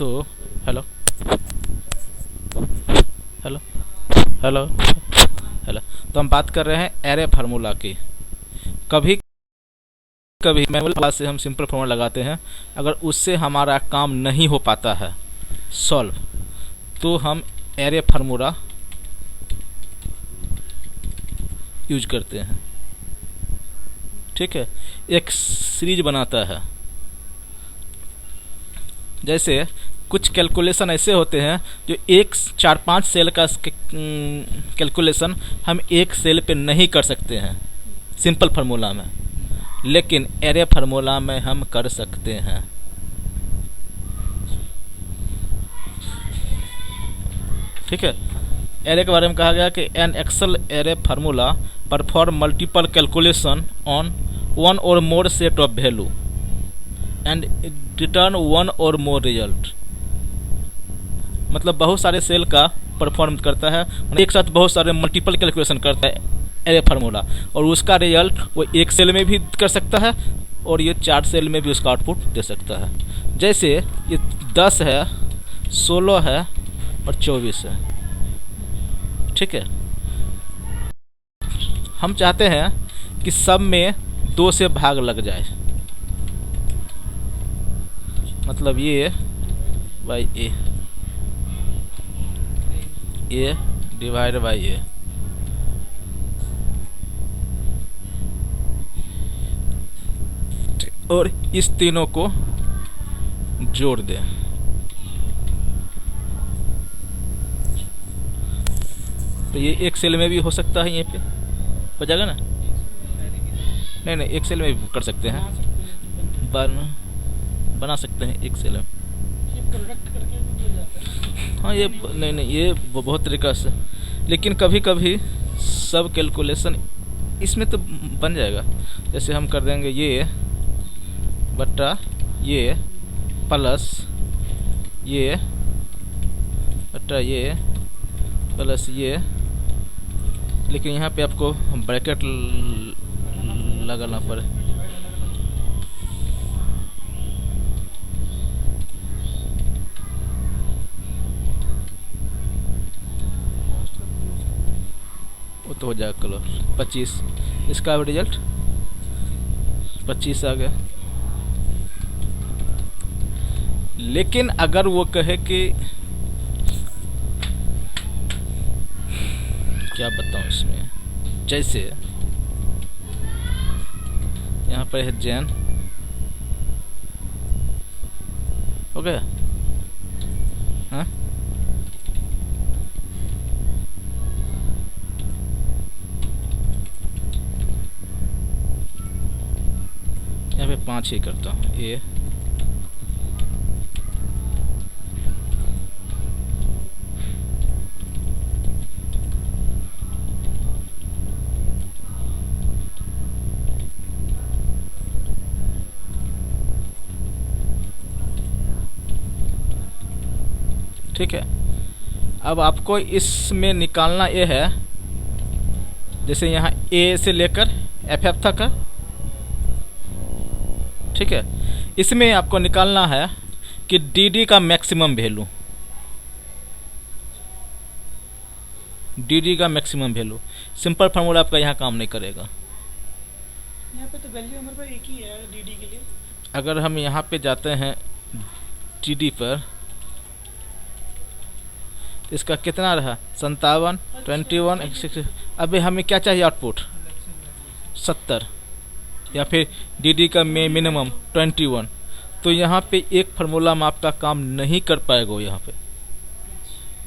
तो hello hello hello hello. तो हम बात कर रहे हैं एरे फार्मूला की। कभी कभी मैनुअल क्लास से हम सिंपल फार्मूला लगाते हैं, अगर उससे हमारा काम नहीं हो पाता है सॉल्व, तो हम एरे फार्मूला यूज करते हैं। ठीक है, एक सीरीज बनाता है। जैसे कुछ कैलकुलेशन ऐसे होते हैं जो एक 4-5 सेल का कैलकुलेशन हम एक सेल पे नहीं कर सकते हैं सिंपल फार्मूला में, लेकिन एरे फार्मूला में हम कर सकते हैं। ठीक है, एरे के बारे में कहा गया कि an Excel array formula perform multiple calculation on one or more set of value and return one or more result. मतलब बहुत सारे सेल का परफॉर्म करता है, एक साथ बहुत सारे मल्टीपल कैलकुलेशन करता है एरे फार्मूला, और उसका रिजल्ट वो एक सेल में भी कर सकता है और ये 4 सेल में भी उसका आउटपुट दे सकता है। जैसे ये 10 है, 16 है और 24 है। ठीक है, हम चाहते हैं कि सब में 2 से भाग लग जाए, मतलब ये बाई ए डिवाइड बाई ए। और इस तीनों को जोड़ दें। तो ये एक सेल में भी हो सकता है, यहीं पे हो जाएगा ना? नहीं, एक सेल में भी कर सकते हैं, बना सकते हैं एक सेल में। हाँ, ये नहीं ये बहुत तरीका से, लेकिन कभी कभी सब कैलकुलेशन इसमें तो बन जाएगा। जैसे हम कर देंगे ये बट्टा ये प्लस ये बट्टा ये प्लस ये, लेकिन यहाँ पे आपको ब्रैकेट लगाना पड़े। वो तो हो जाएगा कलर 25, इसका भी रिजल्ट 25 आ गया। लेकिन अगर वो कहे कि क्या बताऊं इसमें, जैसे यहाँ पर है जैन, हो गया। हाँ, यहाँ पे 5 ही करता हूँ ए ठीक है। अब आपको इसमें निकालना ये है, जैसे यहाँ ए से लेकर एफ तक है। ठीक है, इसमें आपको निकालना है कि डी का मैक्सिमम वैल्यू, डी का मैक्सिमम वैल्यू। सिंपल फार्मूला आपका यहाँ काम नहीं करेगा। यहाँ पे तो वैल्यू हमारे पास एक ही है डी के लिए। अगर हम यहाँ पे जाते हैं डी पर, इसका कितना रहा 57, 21, 66। अभी हमें क्या चाहिए आउटपुट 70, या फिर डी का मिनिमम 21। तो यहाँ पे एक फार्मूला में आपका काम नहीं कर पाएगा।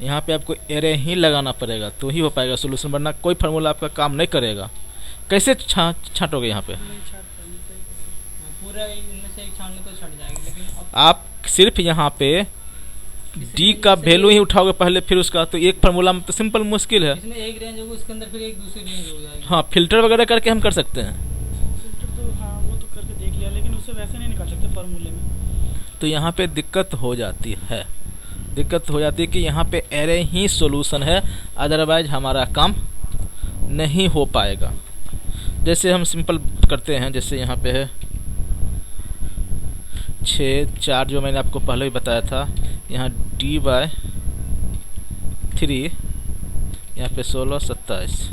यहाँ पे आपको एरे ही लगाना पड़ेगा तो ही हो पाएगा सोल्यूशन, वरना कोई फार्मूला आपका काम नहीं करेगा। कैसे छांटोगे यहाँ पे? पूरा इनमें से एक छांटने तो छट जाएगी, लेकिन आप सिर्फ यहाँ पे डी का वैल्यू ही उठाओगे पहले, फिर उसका तो एक फार्मूला में तो सिंपल मुश्किल है। इसमें एक रेंज होगा, उसके अंदर फिर एक दूसरी रेंज हो जाएगी। हाँ, फिल्टर वगैरह करके हम कर सकते हैं। फिल्टर तो हाँ, वो तो करके देख लिया, लेकिन उससे वैसे नहीं निकाल सकते फार्मूले में। तो यहाँ पे दिक्कत हो जाती है कि यहाँ पे एरे ही सॉल्यूशन है, अदरवाइज हमारा काम नहीं हो पाएगा। जैसे हम सिंपल करते हैं, जैसे यहाँ पे है 6, 4 जो मैंने आपको पहले ही बताया था, यहाँ D/3, यहाँ पे 16 27।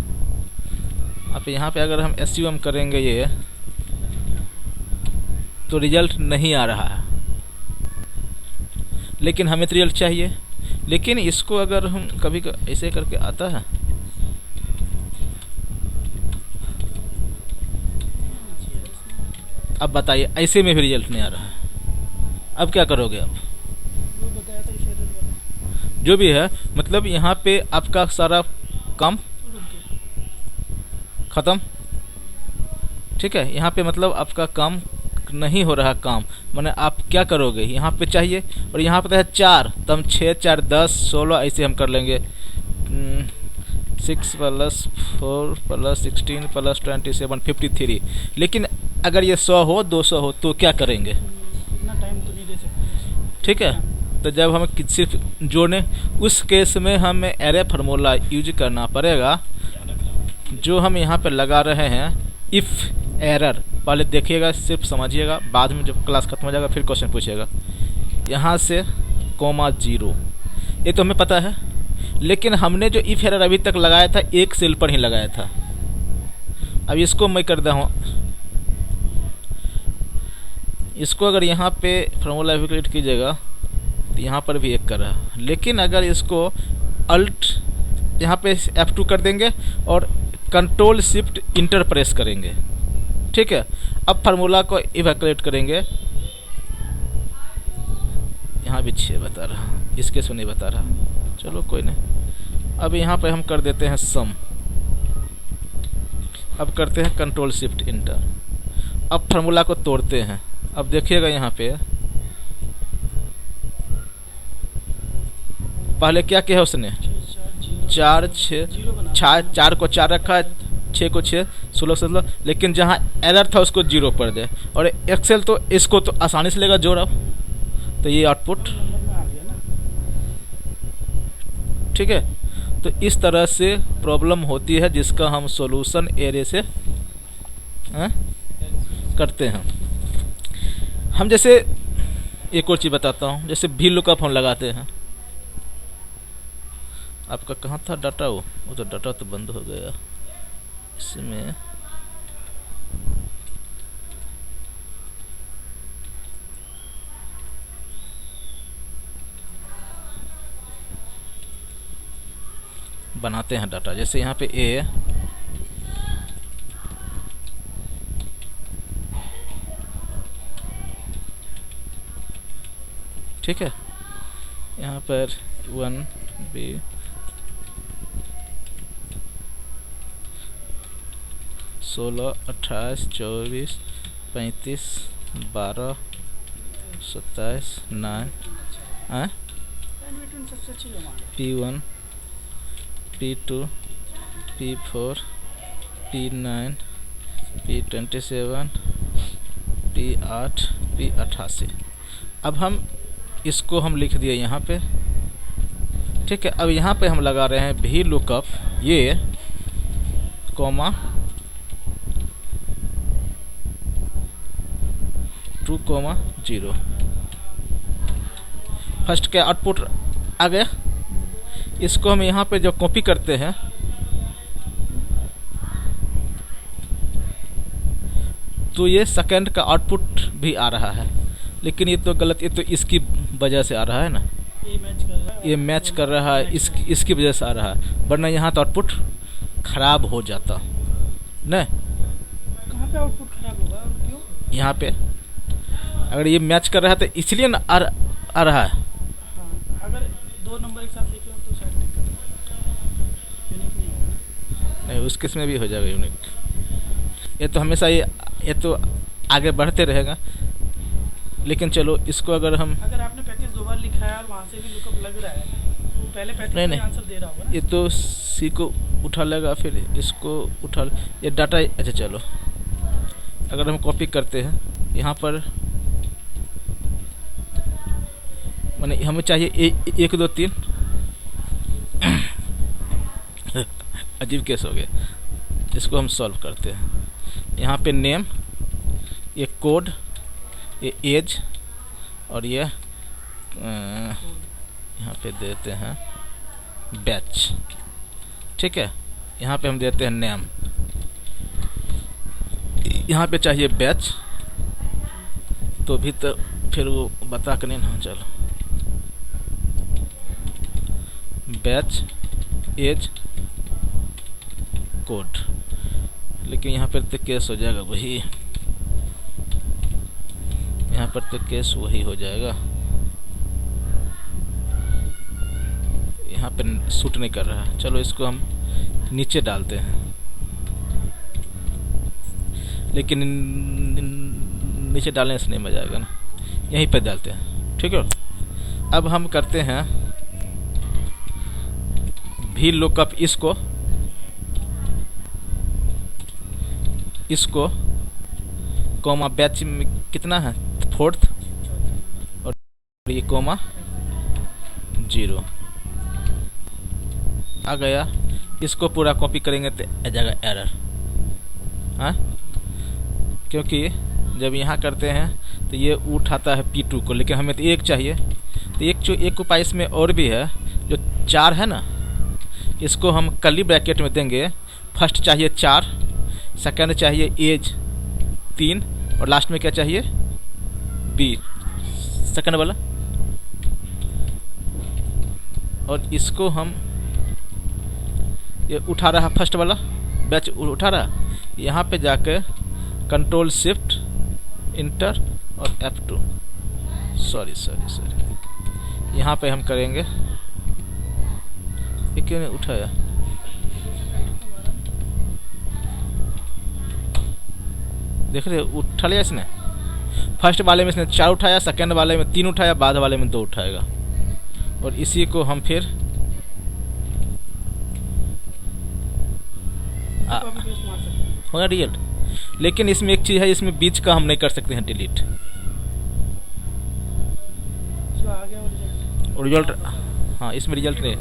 अब यहाँ पे अगर हम एसयूएम करेंगे ये, तो रिजल्ट नहीं आ रहा है, लेकिन हमें तो रिजल्ट चाहिए। लेकिन इसको अगर हम कभी ऐसे करके आता है, अब बताइए ऐसे में भी रिजल्ट नहीं आ रहा है, अब क्या करोगे आप? वो बताया था इस एरर वाला। जो भी है, मतलब यहाँ पे आपका सारा काम रुक गया। ख़त्म, ठीक है। यहाँ पे मतलब आपका काम नहीं हो रहा, काम माने आप क्या करोगे? यहाँ पे चाहिए, और यहाँ पे है 4, तो हम 6 4 10 16 ऐसे हम कर लेंगे। 6 + 4 + 16 + 27 53। लेकिन अगर ये 100 हो 200 हो तो क्या करेंगे? इतना टाइम तो नहीं दे सकते। ठीक है, तो जब हम सिर्फ जोड़ने, उस केस में हमें एरे फार्मूला यूज करना पड़ेगा, जो हम यहाँ पे लगा रहे हैं इफ़ एरर। पहले देखिएगा, सिर्फ समझिएगा, बाद में जब क्लास खत्म हो जाएगा फिर क्वेश्चन पूछेगा। यहाँ से (0), ये तो हमें पता है, लेकिन हमने जो इफ़ एरर अभी तक लगाया था एक सेल पर ही लगाया था। अब इसको मैं कर रहा हूँ, इसको अगर यहाँ पे फार्मूला एप्लीकेट कीजिएगा तो यहाँ पर भी एक कर रहा है, लेकिन अगर इसको अल्ट यहाँ पे F2 कर देंगे और कंट्रोल शिफ्ट इंटर प्रेस करेंगे, ठीक है। अब फार्मूला को इवैक्यूएट करेंगे, यहाँ भी 6 बता रहा, इसके से नहीं बता रहा, चलो कोई नहीं। अब यहाँ पे हम कर देते हैं सम, अब करते हैं कंट्रोल शिफ्ट इंटर, अब फार्मूला को तोड़ते हैं। अब देखिएगा यहाँ पे पहले क्या किया है उसने, 4 6 4 को 4 रखा है, 6 को 6 16 16, लेकिन जहाँ एरर था उसको 0 पर दे, और एक्सेल तो इसको तो आसानी से लेगा जोड़। तो ये आउटपुट, ठीक है। तो इस तरह से प्रॉब्लम होती है जिसका हम सॉल्यूशन एरे से करते हैं। हम जैसे एक और चीज़ बताता हूँ, जैसे भी लुकअप हम लगाते हैं। आपका कहाँ था डाटा? वो तो डाटा तो बंद हो गया इसमें। बनाते हैं डाटा, जैसे यहाँ पे ए, ठीक है, यहाँ पर 1B 16 28 24 35 12 27 9 P1 P2 P4 P9 P27 P8 P88। अब हम इसको हम लिख दिए यहाँ पे, ठीक है। अब यहाँ पे हम लगा रहे हैं भी लुकअप ये कॉमा 2,0। फर्स्ट का आउटपुट आ गया, इसको हम यहाँ पे जो कॉपी करते हैं, तो ये सेकंड का आउटपुट भी आ रहा है, लेकिन ये तो गलत, ये तो इसकी वजह से आ रहा है ना, ये मैच कर रहा है, इसकी वजह से आ रहा है, वरना यहाँ तो आउटपुट खराब हो जाता न। कहाँ पे आउटपुट खराब होगा और क्यों? यहाँ पे अगर ये मैच कर रहा है तो इसलिए ना आ रहा है। हाँ, अगर 2 नंबर एक साथ लिखे हो तो शायद यूनिक नहीं होगा। नहीं, उस केस में भी हो जाएगा यूनिक। ये तो हमेशा ये तो आगे बढ़ते रहेगा। लेकिन चलो इसको अगर आपने पैकेज 2 बार लिखा है और वहाँ से भी लुकअप लग रहा है, तो पहले पैकेज में आंसर दे रहा होगा ना? ये तो सी को उठा लेगा, फिर इसको उठा, ये डाटा। अच्छा चलो, अगर हम कॉपी करते हैं यहाँ पर, माने हमें चाहिए 1 2 3। अजीब केस हो गया, इसको हम सॉल्व करते हैं। यहाँ पे नेम, ये कोड, ये एज, और ये यहाँ पे देते हैं बैच, ठीक है। यहाँ पे हम देते हैं नेम, यहाँ पे चाहिए बैच, तो भी तो फिर वो बता के नहीं ना, चलो बैच एज कोड, लेकिन यहाँ पर तो केस हो जाएगा वही, यहाँ पर तो केस वही हो जाएगा, यहाँ पर सूट नहीं कर रहा है। चलो इसको हम नीचे डालते हैं, लेकिन नीचे डालने से नहीं मजा आएगा ना, यहीं पर डालते हैं, ठीक है। अब हम करते हैं भी लुकअप, इसको कॉमा बैच में कितना है 4th और ये कॉमा 0 आ गया। इसको पूरा कॉपी करेंगे तो आ जाएगा एरर, हाँ, क्योंकि जब यहाँ करते हैं तो ये उठाता है P2 को, लेकिन हमें तो एक चाहिए। तो एक उपाय इसमें और भी है, जो 4 है ना, इसको हम कर्ली ब्रैकेट में देंगे। फर्स्ट चाहिए 4, सेकंड चाहिए एज 3 और लास्ट में क्या चाहिए बी, सेकंड वाला। और इसको हम ये उठा रहा फर्स्ट वाला बैच उठा रहा, यहाँ पे जाके कंट्रोल शिफ्ट इंटर और F2, सॉरी यहाँ पे हम करेंगे। ये क्यों नहीं उठाया, देख रहे उठा लिया इसने। फर्स्ट वाले में इसने 4 उठाया, सेकंड वाले में 3 उठाया, बाद वाले में 2 उठाएगा। और इसी को हम फिर होगा डिलीट, लेकिन इसमें एक चीज़ है, इसमें बीच का हम नहीं कर सकते हैं डिलीट। रिजल्ट, हाँ इसमें रिजल्ट नहीं।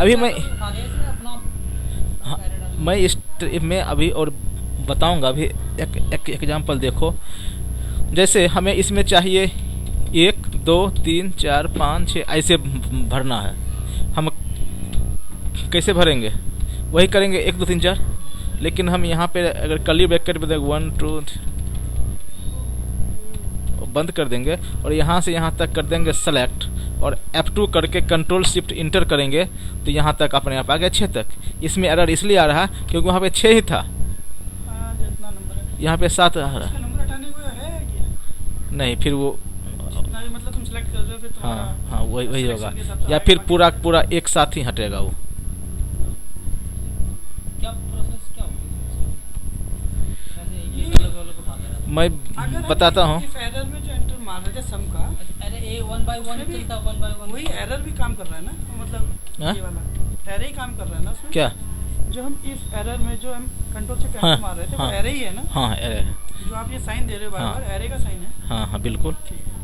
अभी मैं अभी और बताऊंगा। अभी एक एग्जांपल देखो, जैसे हमें इसमें चाहिए 1 2 3 4 5 6 ऐसे भरना है। हम कैसे भरेंगे, वही करेंगे 1 2 3 4, लेकिन हम यहाँ पे अगर कर्ली ब्रैकेट में 1 2 बंद कर देंगे और यहाँ से यहाँ तक कर देंगे सेलेक्ट और F2 करके कंट्रोल शिफ्ट इंटर करेंगे तो यहाँ तक अपने आप आ गया 6 तक। इसमें एरर इसलिए आ रहा है क्योंकि वहाँ पे 6 ही था, यहाँ पे 7 आ रहा नहीं। फिर वो मतलब तुम सेलेक्ट कर रहे हो, फिर हाँ वही होगा, या फिर पूरा एक साथ ही हटेगा वो। क्या प्रोसेस क्या होगी? मैं बताता हूँ। एरर में जो एंटर मार रहे थे सम का, अरे ए 1 by 1 चलता 1 by 1, वही एरर भी काम कर रहा है ना, मतलब ये वाला एरर ही काम कर रहा है ना उसमें। क्या जो हम इफ एरर में जो हम कंट्रोल से एंटर मार रहे थे वो एरर ही है ना। हाँ एरर, जो आप ये साइन दे रहे हो बार-बार एरर का साइन है। हाँ बिल्कुल।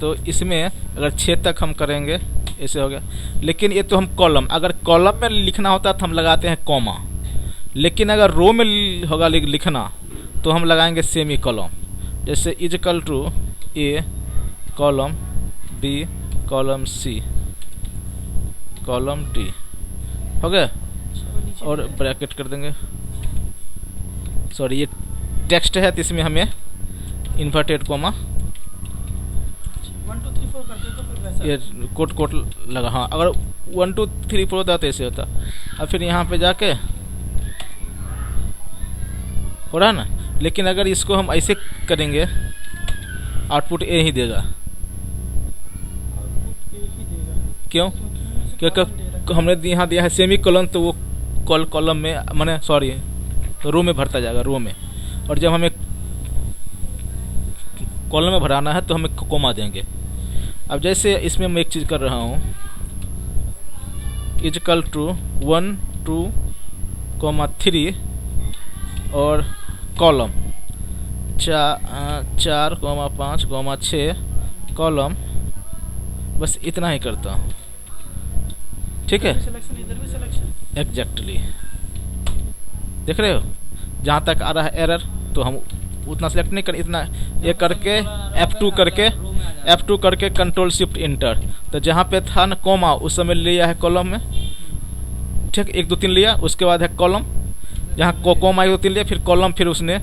तो इसमें अगर 6 तक हम करेंगे ऐसे हो गया, लेकिन ये तो हम कॉलम, अगर कॉलम में लिखना होता तो हम लगाते हैं कॉमा, लेकिन अगर रो में होगा लिखना तो हम लगाएंगे सेमी कॉलम। जैसे is equal to A column B column C column D हो गया, और ब्रैकेट कर देंगे। सॉरी ये टेक्स्ट है तो इसमें हमें इन्वर्टेड कॉमा 1 2 3 4 करते तो फिर वैसा ये कोट लगा। हाँ अगर 1 2 3 4 होता तो ऐसे होता। अब फिर यहाँ पे जाके हो रहा ना, लेकिन अगर इसको हम ऐसे करेंगे आउटपुट ए ही देगा। क्यों? क्योंकि हमने यहाँ दिया है सेमी कॉलम, तो वो कॉलम में माने सॉरी रो में भरता जाएगा, रो में। और जब हमें कॉलम में भराना है तो हमें कोमा देंगे। अब जैसे इसमें मैं एक चीज़ कर रहा हूँ, इजकल टू 1 2 3 और कॉलम 4 5 6 कॉलम, बस इतना ही करता हूँ, ठीक है। एग्जैक्टली देख रहे हो, जहाँ तक आ रहा है एरर तो हम उतना सेलेक्ट नहीं कर, इतना ये करके F2 करके F2 करके कंट्रोल शिफ्ट इंटर, तो जहाँ पे था ना कॉमा उस समय लिया है कॉलम में, ठीक 1 2 3 लिया, उसके बाद है कॉलम, जहाँ कॉमा 1 2 3 लिया, फिर कॉलम, फिर उसने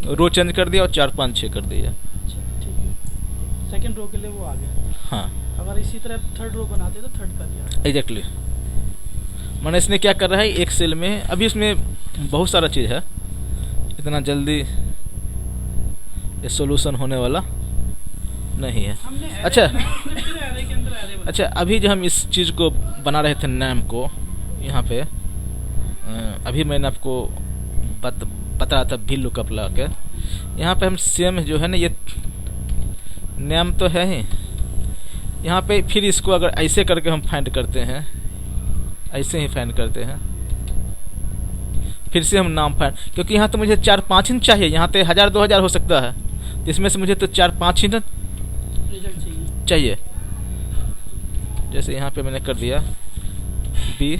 रो चेंज कर दिया और 4 5 6 कर दिया। सेकंड रो के लिए वो आ गया। हाँ, अगर इसी तरह थर्ड रो बनाते तो थर्ड कर दिया। एग्जैक्टली। मैंने इसने क्या कर रहा है एक सेल में, अभी इसमें बहुत सारा चीज़ है, इतना जल्दी ये सॉल्यूशन होने वाला नहीं है। अच्छा अच्छा, अभी जो हम इस चीज़ को बना रहे थे नेम को यहाँ पे, अभी मैंने आपको बता रहा था भी लुकअप ला के, यहाँ पे हम सेम जो है ना ये नेम तो है ही, यहाँ पे फिर इसको अगर ऐसे करके हम फाइंड करते हैं, ऐसे ही फाइंड करते हैं, फिर से हम नाम फाइंड, क्योंकि यहाँ तो मुझे 4 5 ही चाहिए, यहाँ तो 1000 2000 हो सकता है, इसमें से मुझे तो 4 5 ही ना चाहिए। जैसे यहाँ पे मैंने कर दिया BGFA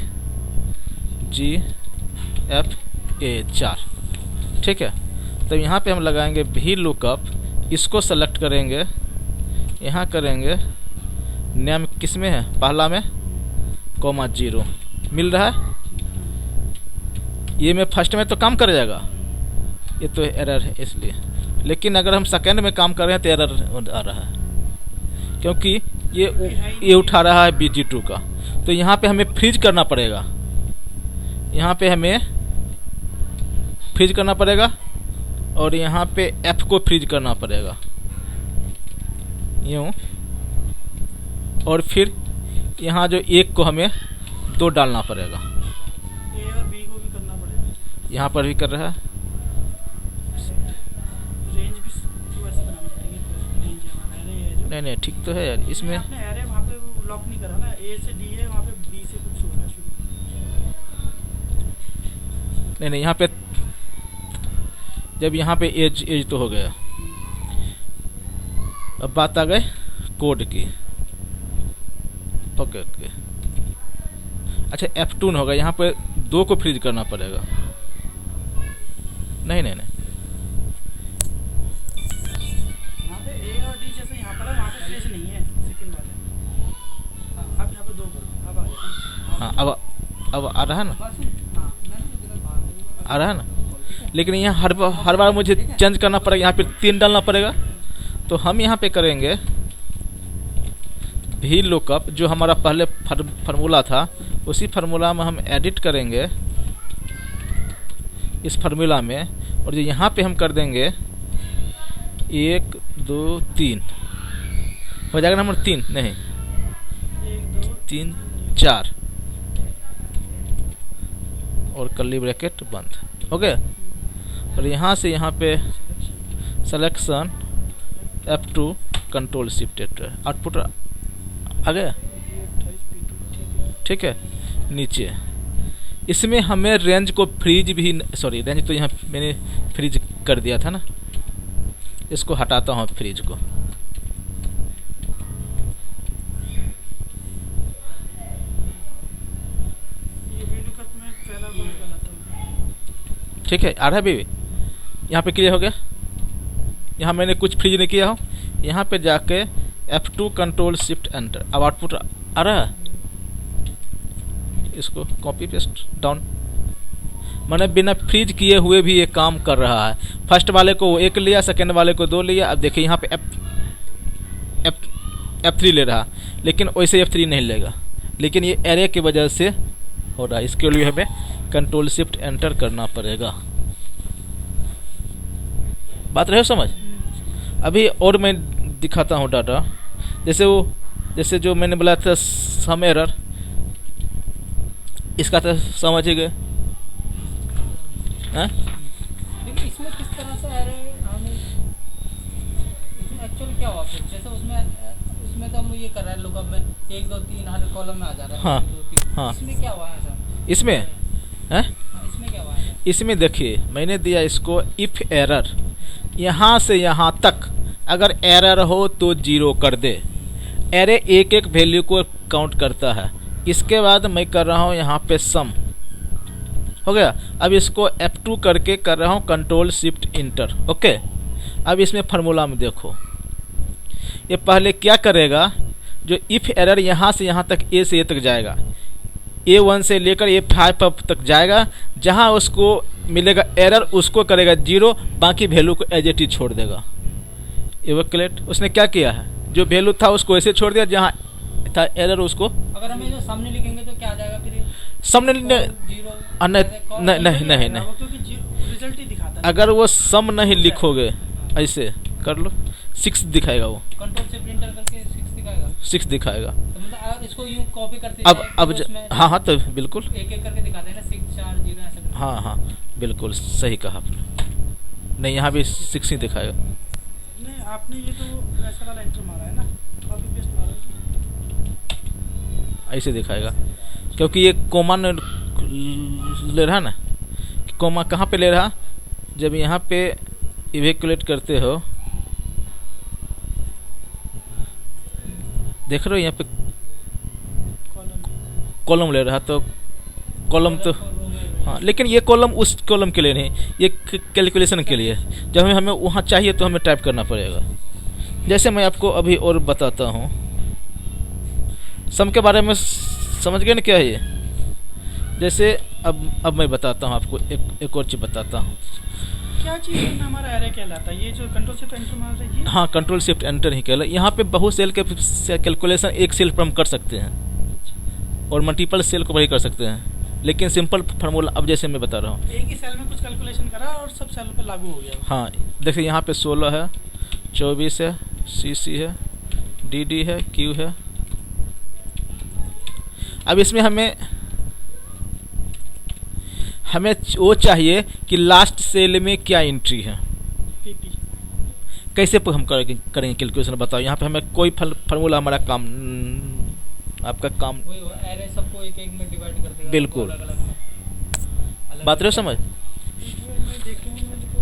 4, ठीक है। तो यहाँ पे हम लगाएंगे भी लुकअप, इसको सेलेक्ट करेंगे, यहाँ करेंगे नेम किस में है, पहला में कॉमा 0 मिल रहा है, ये में फर्स्ट में तो काम कर जाएगा, ये तो एरर है इसलिए। लेकिन अगर हम सेकंड में काम कर रहे हैं तो एरर आ रहा है, क्योंकि ये उठा रहा है BG2 का। तो यहाँ पे हमें फ्रीज करना पड़ेगा, यहाँ पे हमें फ्रीज करना पड़ेगा, और यहाँ पे F को फ्रीज करना पड़ेगा यूँ, और फिर यहाँ जो 1 को हमें 2 डालना पड़ेगा, A और B को भी करना पड़ेगा, यहाँ पर भी कर रहा है। रेंज भी वैसे बनानी पड़ेगी, रेंज हमारा एरे है जो, नहीं ठीक तो है यार, इसमें आपने एरे वहाँ पे लॉक नहीं करा ना, A से D है, वहाँ पे B से कुछ हो रहा है शुरू। नहीं यहाँ पे जब यहाँ पे एज तो हो गया। अब बात आ गई कोड की। ओके अच्छा, F2 होगा, यहाँ पे 2 को फ्रीज करना पड़ेगा। नहीं वहाँ पे A और D जैसे यहाँ पर है, वहाँ पे फ्रीज नहीं है सेकंड वाले। अब यहाँ पे 2 करो, अब आ जाएगा। हाँ, अब आ रहा है ना, आ रहा है ना। लेकिन यहाँ हर बार मुझे चेंज करना पड़ेगा, यहाँ पे 3 डालना पड़ेगा। तो हम यहाँ पे करेंगे भी लुकअप, जो हमारा पहले फार्मूला था, उसी फार्मूला में हम एडिट करेंगे इस फार्मूला में, और जो यहाँ पे हम कर देंगे 1 2 3 हो जाएगा नंबर 3, नहीं 1 2 3 4 और कर्ली ब्रैकेट बंद, ओके। और यहाँ से यहाँ पे selection F2 control shift output आ गया, ठीक है। नीचे इसमें हमें रेंज को फ्रीज भी, सॉरी रेंज तो यहाँ मैंने फ्रीज कर दिया था ना, इसको हटाता हूँ फ्रीज को। ठीक है, आ रहा है बेबी, यहाँ पे क्लियर हो गया। यहाँ मैंने कुछ फ्रीज नहीं किया हो, यहाँ पे जाके F2 कंट्रोल शिफ्ट एंटर, अब आउटपुट आ रहा है। इसको कॉपी पेस्ट डाउन, मैंने बिना फ्रीज किए हुए भी ये काम कर रहा है। फर्स्ट वाले को 1 लिया, सेकंड वाले को 2 लिया। अब देखिए यहाँ पे F3 ले रहा, लेकिन वैसे F3 नहीं लेगा, लेकिन ये एरे की वजह से हो रहा है। इसके लिए हमें कंट्रोल शिफ्ट एंटर करना पड़ेगा। बात रहे समझ। अभी और मैं दिखाता हूँ डाटा, जैसे जो मैंने बोला था सम एरर, इसका तो समझ ही गए। लेकिन इसमें किस तरह से एरर इसमें एक्चुअल क्या हुआ फिर? जैसे उसमें तो हम ये कर रहे हैं लुकअप में 1 2 3 हर कॉलम में आ जा रहा है। हाँ, 1 2 3 हाँ। इसमें क्या हुआ है सर? इसमें है, इसमें क्या हुआ है? इसमें देखिए मैंने दिया इसको इफ एरर, यहाँ से यहाँ तक अगर एरर हो तो 0 कर दे। एरे एक वैल्यू को काउंट करता है। इसके बाद मैं कर रहा हूँ यहाँ पे सम हो गया। अब इसको F2 करके कर रहा हूँ कंट्रोल शिफ्ट इंटर, ओके। अब इसमें फार्मूला में देखो, ये पहले क्या करेगा, जो इफ एरर यहाँ से यहाँ तक ए से ए तक जाएगा, A1 से लेकर A5 तक जाएगा, जहाँ उसको मिलेगा एरर उसको करेगा 0, बाकी वैल्यू को एज इट इज छोड़ देगा। इवैक्यूएट उसने क्या किया है, जो वैल्यू था उसको ऐसे छोड़ दिया, जहाँ था एरर उसको। अगर हम जो सामने लिखेंगे तो क्या आ जाएगा फिर? सामने जीरो नहीं, क्योंकि रिजल्ट ही दिखाता है। अगर वो सम नहीं लिखोगे, ऐसे कर लो, 6 दिखाएगा, वो कंट्रोल से प्रिंटर करके 6 दिखाएगा, 6 दिखाएगा। तो मतलब आप इसको यूं कॉपी करते अब हाँ तो बिल्कुल एक एक करके दिखाते हैं ना, 6 4 0 ऐसे। हाँ बिल्कुल सही कहा आपने। नहीं, यहाँ भी 6 ही दिखाएगा। नहीं, आपने ये तो ऐसा वाला एंटर मारा है ना, कॉपी पेस्ट मारा है, ऐसे दिखाएगा, क्योंकि ये कोमा ले रहा ना, कोमा कहाँ पे ले रहा, जब यहाँ पे इवैक्यूएट करते हो, देख रहे हो यहाँ पे कॉलम ले रहा, तो कॉलम तो हाँ, लेकिन ये कॉलम उस कॉलम के लिए नहीं, ये कैलकुलेशन के लिए। जब हमें वहाँ चाहिए तो हमें टाइप करना पड़ेगा। जैसे मैं आपको अभी और बताता हूँ, सम के बारे में समझ गए ना क्या है ये। जैसे अब मैं बताता हूँ आपको, एक और चीज़ बताता हूँ। क्या चीज़ में हमारा एरे कहलाता है, ये जो कंट्रोल शिफ्ट एंटर मार रही है? हाँ, कंट्रोल शिफ्ट एंटर ही कहला। यहाँ पे बहुत सेल के कैलकुलेशन एक सेल पर हम कर सकते हैं, और मल्टीपल सेल को भी कर सकते हैं, लेकिन सिंपल फार्मूला अब जैसे मैं बता रहा हूँ, एक ही सेल में कुछ कैलकुलेशन करा और सब सेल पर लागू हो गया। हाँ देखिए, यहाँ पे 16 है, 24 है, CC है, DD है, Q है। अब इसमें हमें वो चाहिए कि लास्ट सेल में क्या एंट्री है, PP कैसे हम करेंगे कैलकुलेशन, बताओ। यहाँ पे हमें कोई फार्मूला, हमारा काम, आपका काम वही एरे सबको एक एक में डिवाइड कर देगा, बिल्कुल। अलग-अलग में। बात रहे समझ। मैं देखूंगा तो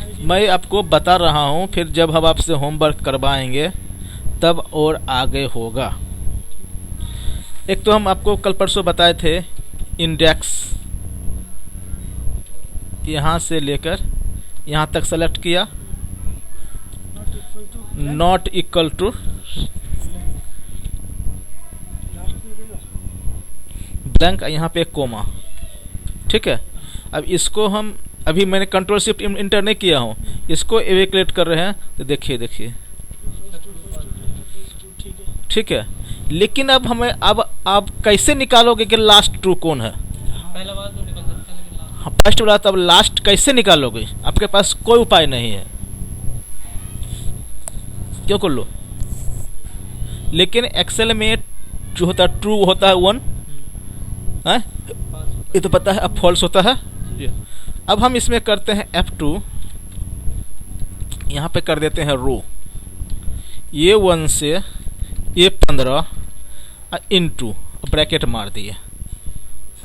अभी मैं आपको बता रहा हूँ, फिर जब हम आपसे होमवर्क करवाएंगे तब और आगे होगा। एक तो हम आपको कल परसों बताए थे, इंडेक्स यहाँ से लेकर यहाँ तक सेलेक्ट किया, नॉट इक्वल टू ब्लैंक, यहाँ पे कोमा, ठीक है। अब इसको हम अभी मैंने कंट्रोल शिफ्ट इंटर नहीं किया हूँ, इसको इवैक्यूएट कर रहे हैं, तो देखिए ठीक है। लेकिन अब हमें अब आप कैसे निकालोगे कि लास्ट ट्रू कौन है? पहला बार तो निकल सकता है, लेकिन हाँ, फर्स्ट वाला, तब लास्ट कैसे निकालोगे? आपके पास कोई उपाय नहीं है, क्यों कर लो। लेकिन एक्सेल में जो होता है ट्रू होता है 1 है, ये तो पता है। अब फॉल्स होता है। अब हम इसमें करते हैं F2, यहाँ पे कर देते हैं रो, ये 1 से ये 15 इनटू ब्रैकेट मार दिए।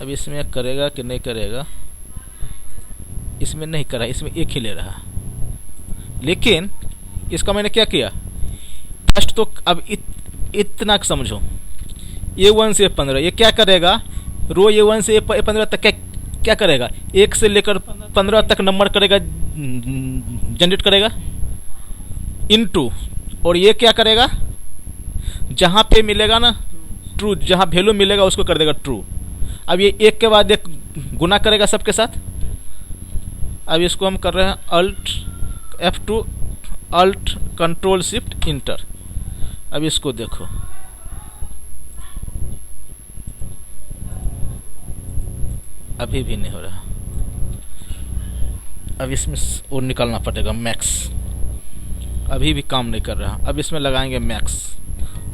अब इसमें करेगा कि नहीं करेगा, इसमें नहीं करा, इसमें एक ही ले रहा। लेकिन इसका मैंने क्या किया, फर्स्ट तो अब इतना समझो, ये 1 से 15, ये क्या करेगा, रो ये 1 से 15 तक क्या करेगा, 1 से लेकर 15 तक नंबर करेगा, जनरेट करेगा, इनटू, और ये क्या करेगा, जहाँ पे मिलेगा ना ट्रू, जहाँ वैल्यू मिलेगा उसको कर देगा ट्रू। अब ये एक के बाद एक गुना करेगा सबके साथ। अब इसको हम कर रहे हैं alt F2 alt control shift enter. अब इसको देखो, अभी भी नहीं हो रहा। अब इसमें और निकालना पड़ेगा मैक्स, अभी भी काम नहीं कर रहा। अब इसमें लगाएंगे मैक्स,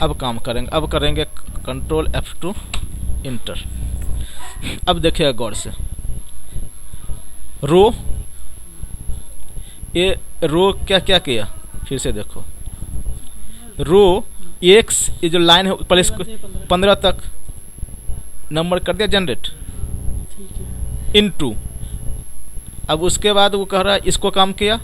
अब काम करेंगे। अब करेंगे कंट्रोल F2 इंटर। अब देखिएगा गौर से, रो, ये रो क्या क्या किया, फिर से देखो, रो एक्स ये जो लाइन है पहले इसको 15 तक नंबर कर दिया जनरेट, इनटू, अब उसके बाद वो कह रहा है इसको काम किया।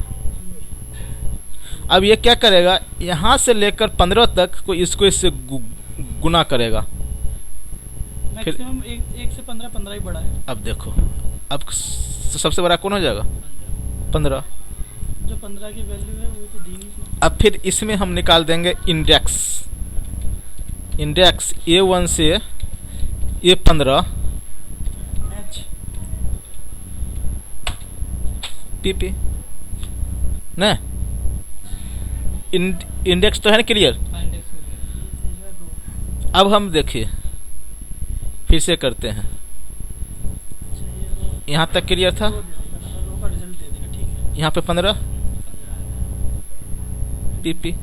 अब ये क्या करेगा, यहाँ से लेकर 15 तक को इसको इससे गुना करेगा। फिर मैक्सिमम 1 से 15 15 ही बड़ा है। अब देखो, अब सबसे बड़ा कौन हो जाएगा, 15। जो 15 की वैल्यू है वो तो दी नहीं। अब फिर इसमें हम निकाल देंगे इंडेक्स। इंडेक्स A1 से A15 एच PP ना। इंडेक्स तो है ना क्लियर। इंडेक्स हो गया। अब हम देखिए फिर से करते हैं, यहाँ तक क्लियर था, का रिजल्ट दे देगा, ठीक है। यहाँ पे 15 PP।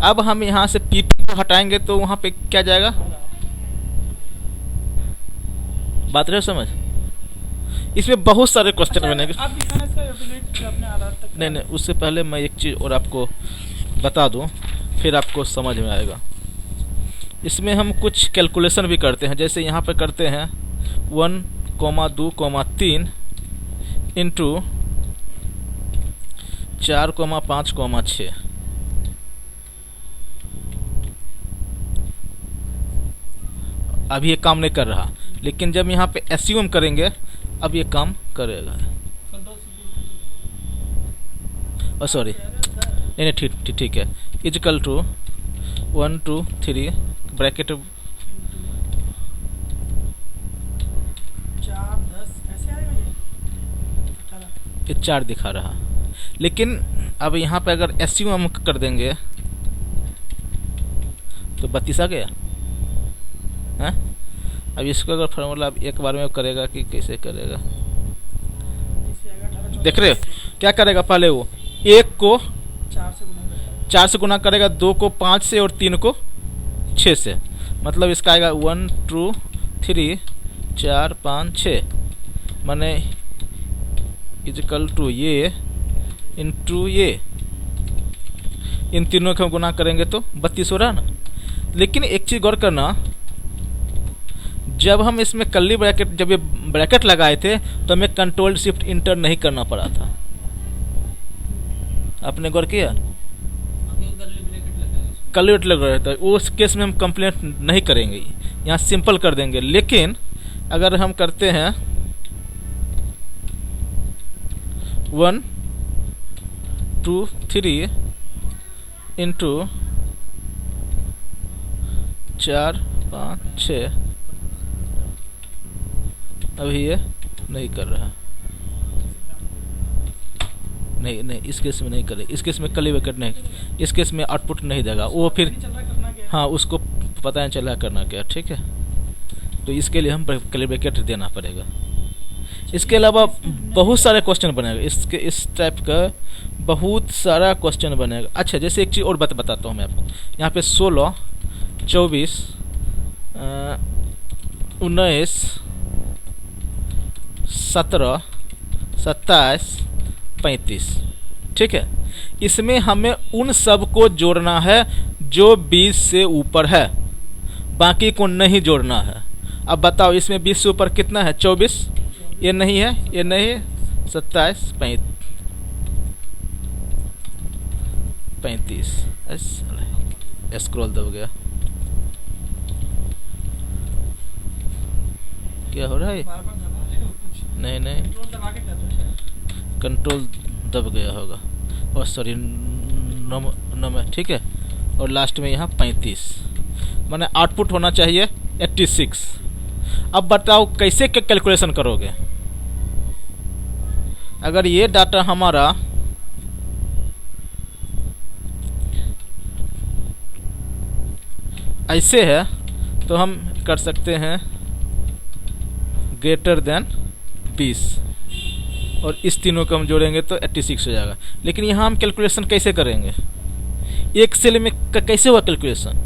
अब हम यहाँ से PP को हटाएंगे तो वहाँ पे क्या जाएगा, बात रहे समझ। इसमें बहुत सारे क्वेश्चन बनेंगे। आप दिखाना इसका एबिलिटी अपने आधार तक। नहीं, उससे पहले मैं एक चीज़ और आपको बता दूं, फिर आपको समझ में आएगा। इसमें हम कुछ कैलकुलेशन भी करते हैं, जैसे यहाँ पे करते हैं 1, 2, 3 इंटू 4, 5, 6। अभी ये काम नहीं कर रहा, लेकिन जब यहाँ पे एस्यूम करेंगे अब ये काम करेगा। ओ सॉरी, नहीं ठीक है। इजकल टू 1, 2, 3 ब्रैकेट 4, 10 ऐसे आएगा ये 18। ये 4 दिखा रहा, लेकिन अब यहाँ पे अगर एस्यूम हम कर देंगे तो 32 आ गया है। अब इसको अगर फार्मूला अब एक बार में करेगा कि कैसे करेगा, इसे आएगा 18, देख रहे हो क्या करेगा। पहले वो 1 को 4 से गुना करता है। 4 से गुना करेगा, 2 को 5 से और 3 को 6 से। मतलब इसका आएगा 1, 2, 3, 4, 5, 6 माने इजकल टू ये इंटू ये। इन तीनों को गुना करेंगे तो 32 हो रहा ना। लेकिन एक चीज़ गौर करना, जब हम इसमें कर्ली ब्रैकेट, जब ये ब्रैकेट लगाए थे तो हमें कंट्रोल शिफ्ट इंटर नहीं करना पड़ा था। आपने गौर किया, कर्ली ब्रैकेट लग रहा था, उस केस में हम कंप्लेंट नहीं करेंगे, यहाँ सिंपल कर देंगे। लेकिन अगर हम करते हैं 1, 2, 3 इंटू 4, 5, 6, अभी ये नहीं कर रहा। नहीं इस केस में नहीं करे, इस केस में कर्ली ब्रैकेट नहीं, इस केस में आउटपुट नहीं देगा वो फिर। नहीं चल रहा, करना क्या है? हाँ, उसको पता नहीं चला करना क्या, ठीक है। तो इसके लिए हम कर्ली ब्रैकेट देना पड़ेगा। इसके अलावा बहुत सारे क्वेश्चन बनेगा, इसके इस टाइप का बहुत सारा क्वेश्चन बनेगा। अच्छा, जैसे एक चीज़ और बताता हूँ मैं आपको। यहाँ पे 16, 24, 19, 17, 27, 35, ठीक है। इसमें हमें उन सब को जोड़ना है जो 20 से ऊपर है, बाकी को नहीं जोड़ना है। अब बताओ इसमें 20 से ऊपर कितना है, 24, ये नहीं है, ये नहीं है, 27, 35। स्क्रॉल दब गया, क्या हो रहा है? बार-बार दबा रहे हो कुछ। नहीं कंट्रोल दबा के कर रहे हो शायद। कंट्रोल दब गया होगा, और सॉरी नम ठीक है। और लास्ट में यहाँ 35, माने आउटपुट होना चाहिए 86। अब बताओ कैसे कैलकुलेशन करोगे। अगर ये डाटा हमारा ऐसे है तो हम कर सकते हैं ग्रेटर देन 20, और इस तीनों को हम जोड़ेंगे तो 86 हो जाएगा। लेकिन यहाँ हम कैलकुलेशन कैसे करेंगे, एक सेल में कैसे हुआ कैलकुलेशन,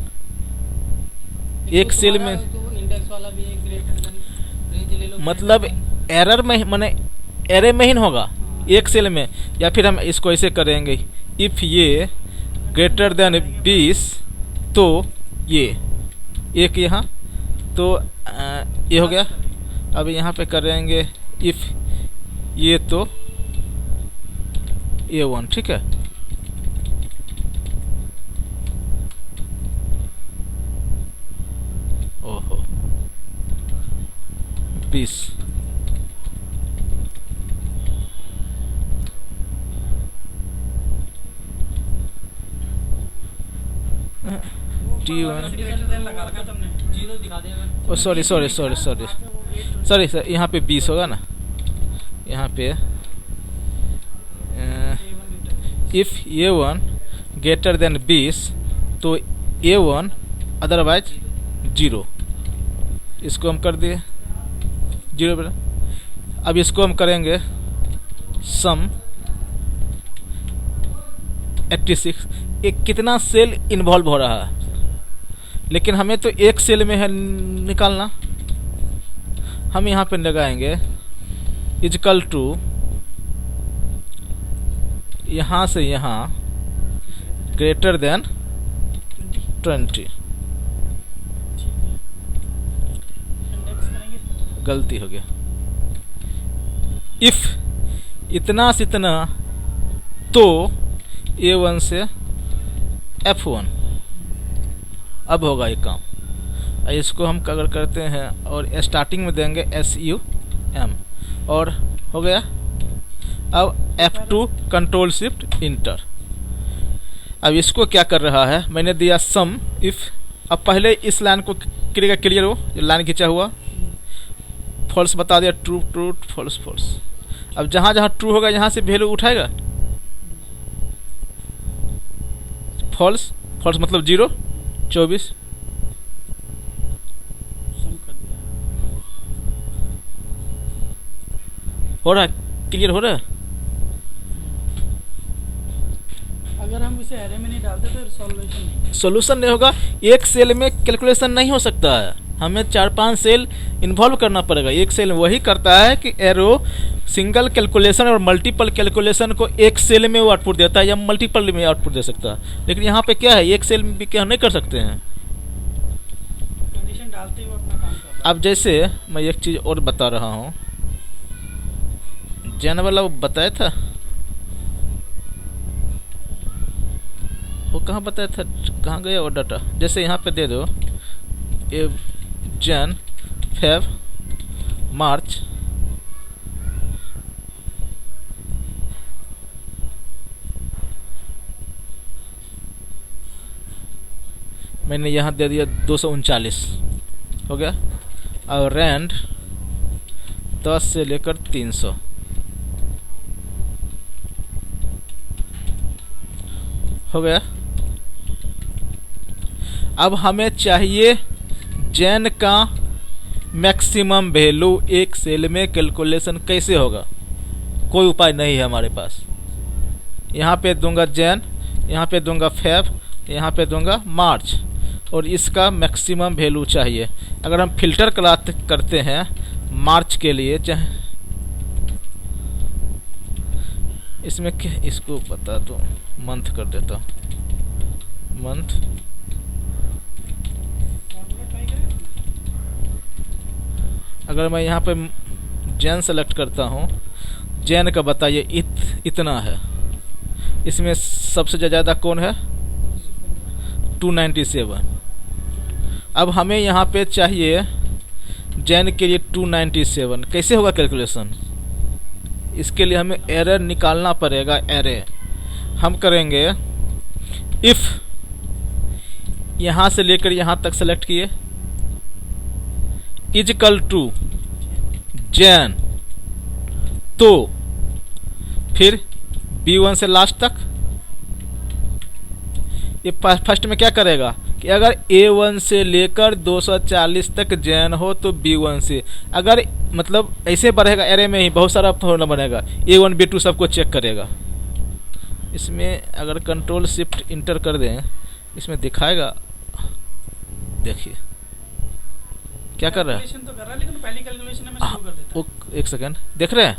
एक सेल में इंडेक्स वाला भी एक ग्रेटर देन रेंज ले लो, मतलब एरर में, माने एरर में ही न होगा एक सेल में। या फिर हम इसको ऐसे करेंगे, इफ ये ग्रेटर देन 20 तो ये एक यहाँ तो ये हो गया। अब यहाँ पे करेंगे इफ ये तो A1, ठीक है। ओहो 20, T1 ग्रेटर देन लगा रखा तुमने। 0 दिखा देगा। ओ सॉरी सॉरी यहाँ पे 20 होगा ना, यहाँ पे इफ़ A1 ग्रेटर देन 20 तो A1 अदरवाइज 0, इसको हम कर दिए 0 पर। अब इसको हम करेंगे सम 86। एक कितना सेल इन्वॉल्व हो रहा है, लेकिन हमें तो एक सेल में है निकालना। हम यहाँ पे लगाएंगे इजकल टू, यहाँ से यहाँ ग्रेटर देन 20। गलती हो गया। इफ इतना से इतना तो A1 से F1। अब होगा ये काम। इसको हम अगर करते हैं और स्टार्टिंग में देंगे SUM और हो गया। अब F2 कंट्रोल शिफ्ट इंटर। अब इसको क्या कर रहा है, मैंने दिया सम इफ। अब पहले इस लाइन को क्लियर हो, लाइन खींचा हुआ फॉल्स बता दिया, ट्रू ट्रू फॉल्स फॉल्स। अब जहाँ जहाँ ट्रू होगा यहाँ से वैल्यू उठाएगा, फॉल्स फॉल्स मतलब 0 24। हो रहा है, क्लियर हो रहा है। अगर हम इसे एरे में नहीं डालते तो सॉल्यूशन नहीं होगा। एक सेल में कैलकुलेशन नहीं हो सकता है, हमें 4-5 सेल इन्वॉल्व करना पड़ेगा। एक सेल वही करता है कि एरो सिंगल कैलकुलेशन और मल्टीपल कैलकुलेशन को एक सेल में वो आउटपुट देता है या मल्टीपल में आउटपुट दे सकता है। लेकिन यहाँ पे क्या है, एक सेल में भी क्या नहीं कर सकते हैं। कंडीशन डालते ही वो अपना काम करता है। अब जैसे मैं एक चीज़ और बता रहा हूँ, जैन वाला वो बताया था, वो कहाँ बताया था, कहाँ गया वो डाटा। जैसे यहाँ पे दे दो ये जन फेब मार्च, मैंने यहाँ दे दिया 239 हो गया। और रैंड 10 से लेकर 300 हो गया। अब हमें चाहिए जैन का मैक्सिमम वैल्यू एक सेल में कैलकुलेशन कैसे होगा। कोई उपाय नहीं है हमारे पास। यहाँ पे दूंगा जैन, यहाँ पे दूंगा फेब, यहाँ पे दूंगा मार्च और इसका मैक्सिमम वैल्यू चाहिए। अगर हम फिल्टर करते हैं मार्च के लिए, चाहे इसमें क्या, इसको बता दो मंथ कर देता हूँ, मंथ। अगर मैं यहाँ पे जैन सेलेक्ट करता हूँ, जैन का बताइए इतना है। इसमें सबसे ज़्यादा कौन है, 297। अब हमें यहाँ पे चाहिए जैन के लिए 297। कैसे होगा कैलकुलेशन, इसके लिए हमें एरर निकालना पड़ेगा। एरे हम करेंगे इफ़, यहाँ से लेकर यहाँ तक सेलेक्ट किए, इजकल टू जैन, तो फिर B1 से लास्ट तक। ये फर्स्ट में क्या करेगा कि अगर A1 से लेकर 240 तक जैन हो तो B1 से, अगर मतलब ऐसे बढ़ेगा एरे में ही बहुत सारा फॉर्मूला बनेगा, A1 B2 सबको चेक करेगा। इसमें अगर कंट्रोल शिफ्ट इंटर कर दें, इसमें दिखाएगा, देखिए क्या कर रहा है। तो कर रहा है, लेकिन पहली कैलकुलेशन में शुरू कर देता है। एक सेकंड, देख रहे हैं,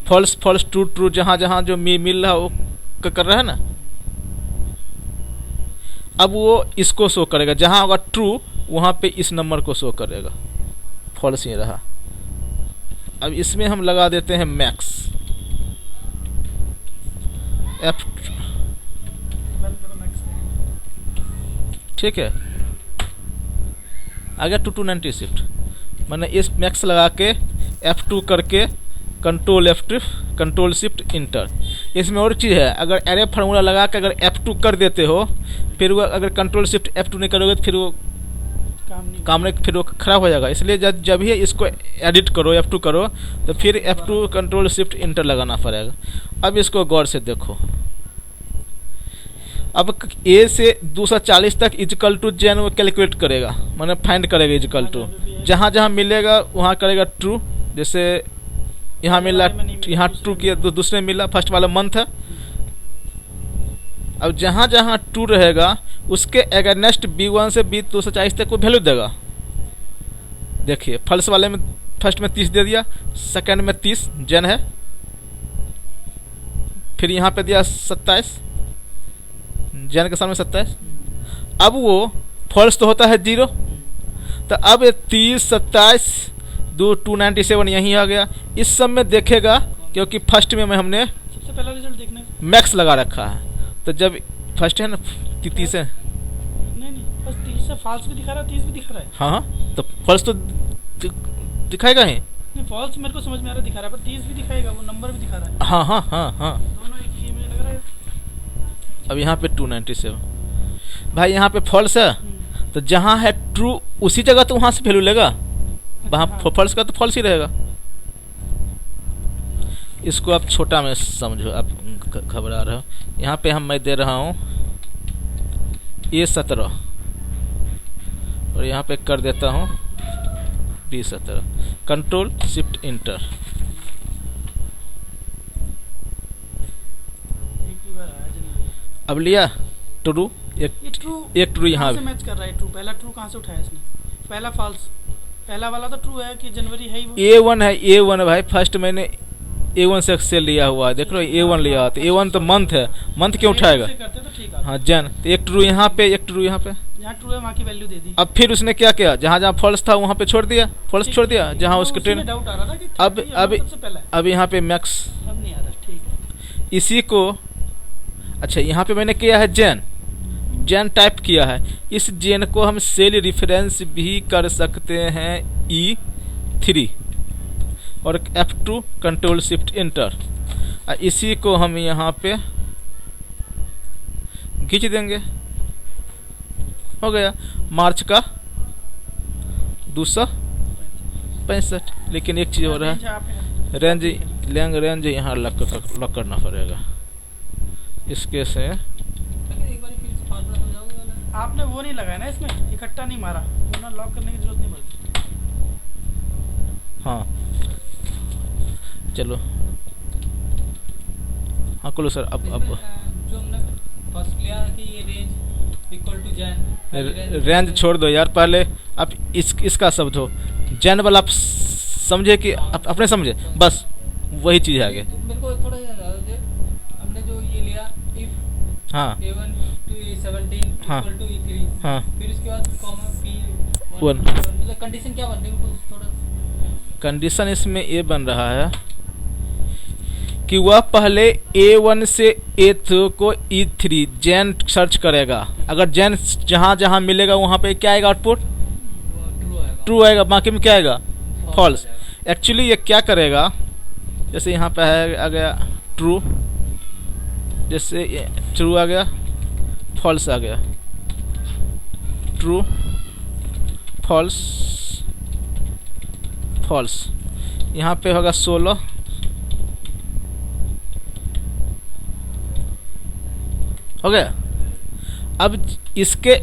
फॉल्स फॉल्स ट्रू ट्रू, जहाँ जहाँ जो मिल रहा है वो कर रहा है ना। अब वो इसको शो करेगा, जहाँ होगा ट्रू वहाँ पे इस नंबर को शो करेगा, फॉल्स ही रहा। अब इसमें हम लगा देते हैं मैक्स F, ठीक है। आ गया 290 शिफ्ट। मैंने इस मैक्स लगा के F2 करके कंट्रोल शिफ्ट इंटर। इसमें और चीज़ है, अगर एरे फार्मूला लगा के अगर F2 कर देते हो, फिर वो अगर कंट्रोल शिफ्ट F2 नहीं करोगे तो फिर वो काम नहीं, फिर वो खराब हो जाएगा। इसलिए जब भी इसको एडिट करो F2 करो तो फिर F2 कंट्रोल शिफ्ट इंटर लगाना पड़ेगा। अब इसको गौर से देखो, अब A से 240 तक इजकल टू जेन वो कैलकुलेट करेगा, माने फाइंड करेगा इजकल टू, जहाँ जहाँ मिलेगा वहाँ करेगा ट्रू। जैसे यहाँ मिला, यहाँ ट्रू किया, दूसरे मिला, फर्स्ट वाला मंथ है। अब जहाँ जहाँ ट्रू रहेगा उसके अगेंस्ट B1 से B240 तक को वैल्यू देगा। देखिए फल्स वाले में फर्स्ट में 30 दे दिया, सेकंड में 30 जेन है, फिर यहाँ पे दिया 27 जेन के सामने 27। अब वो फॉल्स तो होता है 0, तो अब ये 30 27 297 यहीं आ गया। इस सब में देखेगा क्योंकि फर्स्ट में हमने सबसे पहला रिजल्ट देखने मैक्स लगा रखा है, तो जब फर्स्ट है ना 30 है, नहीं बस 30 से फॉल्स भी दिखा रहा है, 30 भी दिखा रहा है। हाँ तो फॉल्स तो दिखाएगा ही नहीं, फॉल्स मेरे को समझ में आ रहा दिखा रहा है, पर 30 भी दिखाएगा, वो नंबर भी दिखा रहा है। हाँ दोनों एक ही में लग रहा है। अब यहाँ पे 297 भाई, यहाँ पे फॉल्स है तो जहाँ है ट्रू उसी जगह तो वहाँ से वैल्यू लेगा, वहाँ फॉल्स का तो फॉल्स ही रहेगा। इसको आप छोटा में समझो, आप घबरा रहे हो। यहाँ पे मैं दे रहा हूँ A17 और यहाँ पे कर देता हूँ B17, कंट्रोल शिफ्ट इंटर। अब लिया ट्रू, एक ट्रू यहाँ से मैच कर रहा है। ट्रू पहला ट्रू कहाँ से उठाया इसने? पहला फॉल्स, पहला वाला तो ट्रू है कि जनवरी है ही वो। A1 है, A1 भाई, फर्स्ट मैंने A1 से एक्सेल लिया हुआ है, देख लो A1 लिया, तो A1 तो मंथ है, मंथ क्यों उठाएगा? हाँ जन, तो एक ट्रू यहाँ पे, एक ट्रू यहाँ पे, जहाँ ट्रू है वहाँ की वैल्यू दे दी। अब फिर उसने क्या किया, जहाँ जहाँ फॉल्स था वहाँ पे छोड़ दिया, फॉल्स छोड़ दिया जहाँ उसके ट्रेन। डाउट आ रहा था कि अब यहाँ पे मैक्स, अब नहीं आ रहा। ठीक है, इसी को अच्छा यहाँ पे मैंने किया है जेन टाइप किया है। इस जेन को हम सेल रेफरेंस भी कर सकते हैं E3 और F2 कंट्रोल शिफ्ट इंटर। इसी को हम यहाँ पे खींच देंगे, हो गया मार्च का 265। लेकिन एक चीज़ हो रहा है, रेंज यहाँ लॉक करना पड़ेगा इसके से। एक बार फिर से फार्मूला समझाओगे वाला? आपने वो नहीं लगाया ना इसमें, इकट्ठा नहीं मारा, वरना लॉक करने की जरूरत नहीं पड़ती। हाँ चलो, हाँ खोलो सर। अब जो हमने फर्स्ट लिया कि ये रेंज इक्वल टू जेन, रेंज छोड़ दो यार, पहले आप इसका शब्द हो, जेन वाला आप समझे कि अपने समझे, बस वही चीज़ है आगे। तो मेरे को थोड़ा हमने जो ये लिया इफ हाँ A1 to A17 हाँ इक्वल टू E3, हाँ, फिर उसके बाद कॉमा P1, मतलब कंडीशन क्या बन रही है थोड़ा? कंडीशन इसमें ये बन रहा है कि वह पहले A1 से A2 को E3 जेन सर्च करेगा। अगर जेन जहाँ जहाँ मिलेगा वहाँ पे क्या आएगा आउटपुट? ट्रू आएगा, बाकी में क्या आएगा? फॉल्स। एक्चुअली ये क्या करेगा, जैसे यहाँ पे है आ गया ट्रू, जैसे ट्रू आ गया, फॉल्स आ गया, ट्रू फॉल्स फॉल्स, यहाँ पे होगा 16, हो गया। अब इसके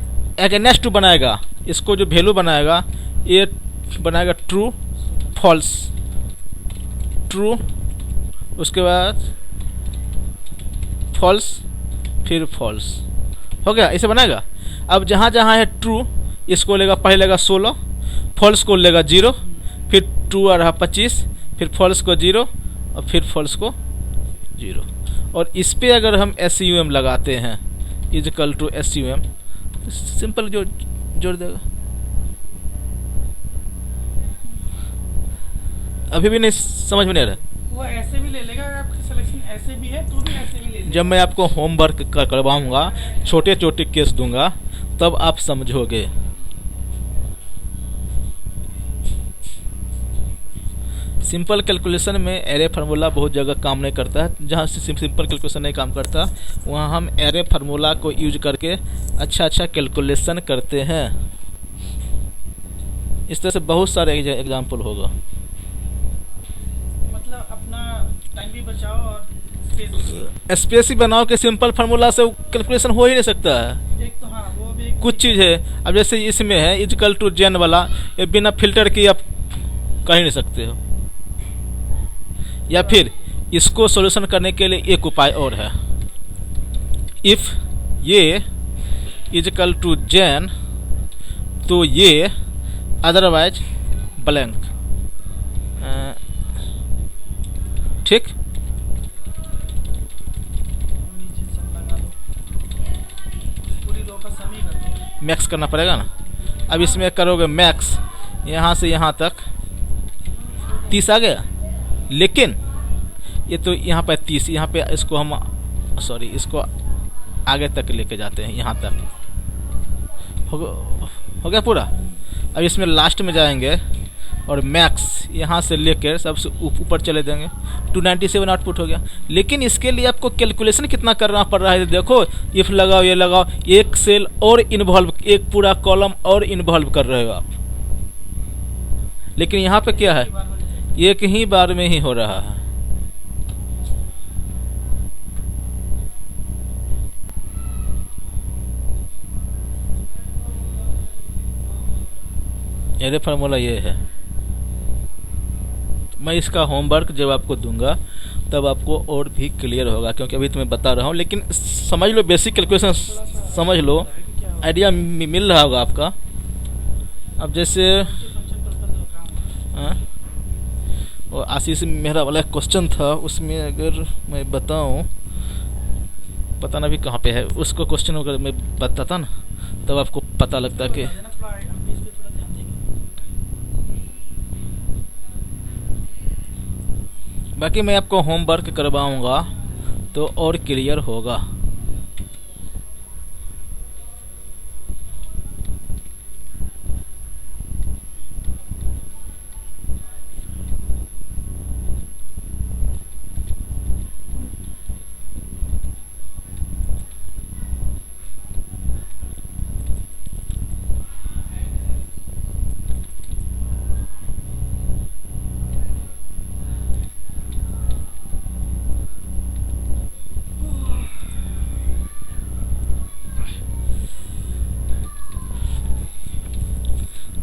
अगेंस्ट बनाएगा, इसको जो वैल्यू बनाएगा ये बनाएगा ट्रू फॉल्स, ट्रू, उसके बाद फॉल्स, फिर फॉल्स, हो गया, इसे बनाएगा। अब जहाँ जहाँ है ट्रू इसको लेगा, पहले लेगा 16, फॉल्स को लेगा 0, फिर ट्रू आ रहा 25, फिर फॉल्स को 0 और फिर फॉल्स को 0। और इस पे अगर हम SUM लगाते हैं इजकल टू SUM, सिंपल जोड़ देगा। अभी भी नहीं समझ में नहीं आ रहा। वो ऐसे भी ले लेगा, अगर आपकी सिलेक्शन ऐसे भी है तो भी ऐसे भी ले लेगा। जब मैं आपको होमवर्क करवाऊंगा, छोटे छोटे केस दूंगा, तब आप समझोगे। सिंपल कैलकुलेशन में एरे फार्मूला बहुत जगह काम नहीं करता है। जहाँ सिंपल कैलकुलेशन नहीं काम करता वहाँ हम एरे फार्मूला को यूज करके अच्छा कैलकुलेशन करते हैं। इस तरह से बहुत सारे एग्जाम्पल होगा। मतलब अपना टाइम भी बचाओ और स्पेस ही बनाओ कि सिंपल फार्मूला से कैलकुलेशन हो ही नहीं सकता है। एक तो हाँ वो भी कुछ चीज़ है, अब जैसे इसमें है इक्वल टू जेन वाला, ये बिना फिल्टर के आप कह ही नहीं सकते हो। या फिर इसको सॉल्यूशन करने के लिए एक उपाय और है, इफ ये इक्वल टू जेन तो ये अदरवाइज ब्लैंक। ठीक, मैक्स करना पड़ेगा ना। अब इसमें करोगे मैक्स यहाँ से यहाँ तक 30 आ गया, लेकिन ये तो यहाँ पे 30, यहाँ पे इसको हम इसको आगे तक लेके जाते हैं, यहाँ तक हो गया पूरा। अब इसमें लास्ट में जाएंगे और मैक्स यहाँ से लेकर सबसे ऊपर चले देंगे, 297 आउटपुट हो गया। लेकिन इसके लिए आपको कैलकुलेशन कितना करना पड़ रहा है, देखो इफ लगाओ, ये लगाओ, एक सेल और इन्वॉल्व, एक पूरा कॉलम और इन्वॉल्व कर रहे हो आप। लेकिन यहाँ पे क्या है, एक ही बार में ही हो रहा है। एरे फार्मूला ये है। मैं इसका होमवर्क जब आपको दूंगा तब आपको और भी क्लियर होगा, क्योंकि अभी तो मैं बता रहा हूँ। लेकिन समझ लो, बेसिक कैलकुलेशन समझ लो, आइडिया मिल रहा होगा आपका। अब जैसे वो आशीष मेहरा वाला क्वेश्चन था, उसमें अगर मैं बताऊं, बताना भी कहाँ पे है, उसको क्वेश्चन अगर मैं बताता ना तब आपको पता लगता कि बाकी मैं आपको होमवर्क करवाऊंगा तो और क्लियर होगा।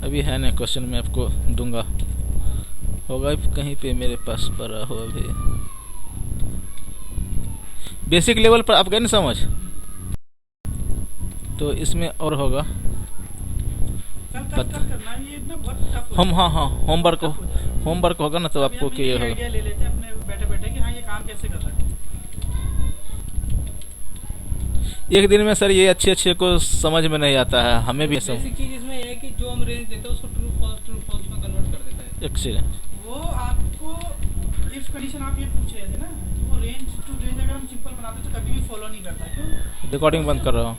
अभी है ना क्वेश्चन मैं आपको दूंगा, होगा कहीं पे मेरे पास पड़ा हो। अभी बेसिक लेवल पर आप गए ना समझ, तो इसमें और होगा। हम हाँ होमवर्क होगा ना तो आपको क्लियर होगा। ले लेते हैं अपने बैठे-बैठे कि हाँ ये काम कैसे कर रहा है। एक दिन में सर ये अच्छे को समझ में नहीं आता है, हमें भी समझ। बेसिक चीज इसमें है कि जो हम रेंज देते हैं उसको ट्रू फॉल्स में कन्वर्ट कर देता है। एक्सीलेंट। वो आपको इफ कंडीशन आप ये पूछ रहे थे ना कि वो रेंज टू रेंज अगर हम सिंपल बनाते तो कभी भी फॉलो नहीं करता। क्यों? रिकॉर्डिंग बंद कर रहा हूँ।